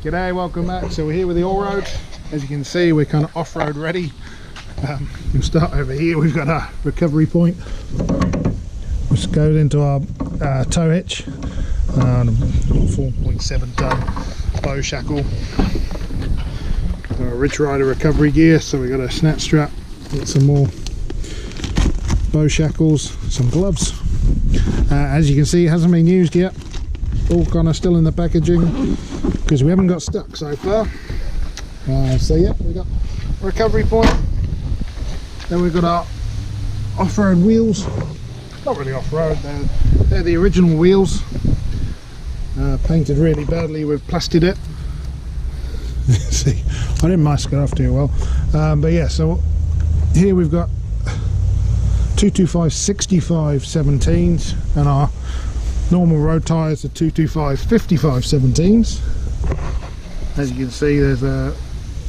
G'day, welcome back. So we're here with the Allroad. As you can see, we're kind of off-road ready. We'll start over here. We've got a recovery point which goes into our tow hitch. 4.7 ton bow shackle. Got a Rydge Ryder recovery gear, so we've got a snap strap, got some more bow shackles, some gloves. As you can see, it hasn't been used yet. All kind of still in the packaging because we haven't got stuck so far. So yeah, we've got recovery point. Then we've got our off-road wheels. Not really off-road, they're the original wheels. Painted really badly with Plastidip. See, I didn't mask it off too well. But yeah, so here we've got 225 65 17s and our normal road tyres are 225 55 17s. As you can see, there's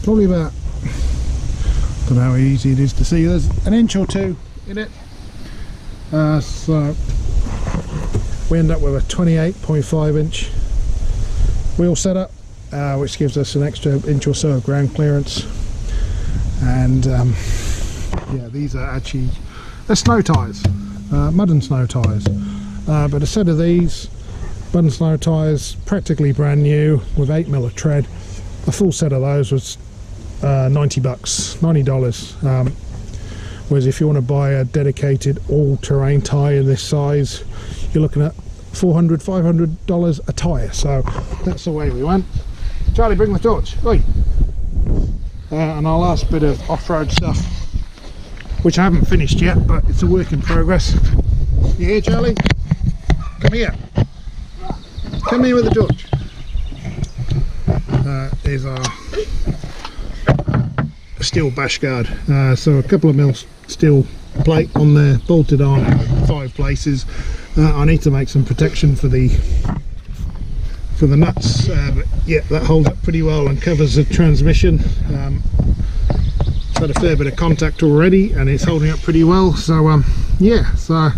probably about, I don't know how easy it is to see, there's an inch or two in it. So we end up with a 28.5 inch wheel setup, which gives us an extra inch or so of ground clearance. And yeah, these are actually, they're snow tyres, mud and snow tyres. But a set of these mud and snow tyres, practically brand new with 8mm of tread. A full set of those was $90. Whereas if you want to buy a dedicated all-terrain tyre this size, you're looking at $400, $500 a tyre. So that's the way we went. Charlie, bring the torch. Oi. And our last bit of off-road stuff, which I haven't finished yet, but it's a work in progress. You here, Charlie? Come here. Come here with the torch. Is our steel bash guard. So a couple of mils steel plate on there, bolted on 5 places. I need to make some protection for the nuts, but yeah, that holds up pretty well and covers the transmission. It's had a fair bit of contact already and it's holding up pretty well. So yeah, so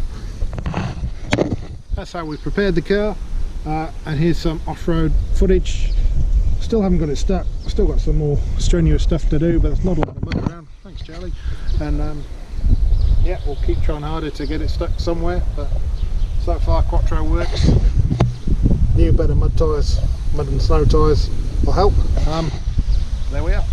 that's how we prepared the car. And here's some off-road footage. Still haven't got it stuck, still got some more strenuous stuff to do, but there's not a lot of mud around. Thanks, Charlie. And yeah, we'll keep trying harder to get it stuck somewhere, but so far Quattro works. New better mud tyres, mud and snow tyres will help. There we are.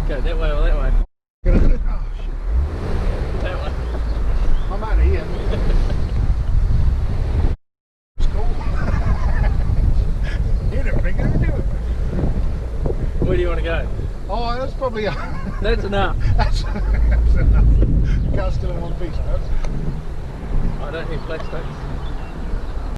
Go that way or that way? Oh, shit. That way. I'm out of here. It's cool. You didn't bring it, did you? Where do you want to go? Oh, that's probably That's enough. that's enough. Car's still in one piece, man. I don't need flat stakes.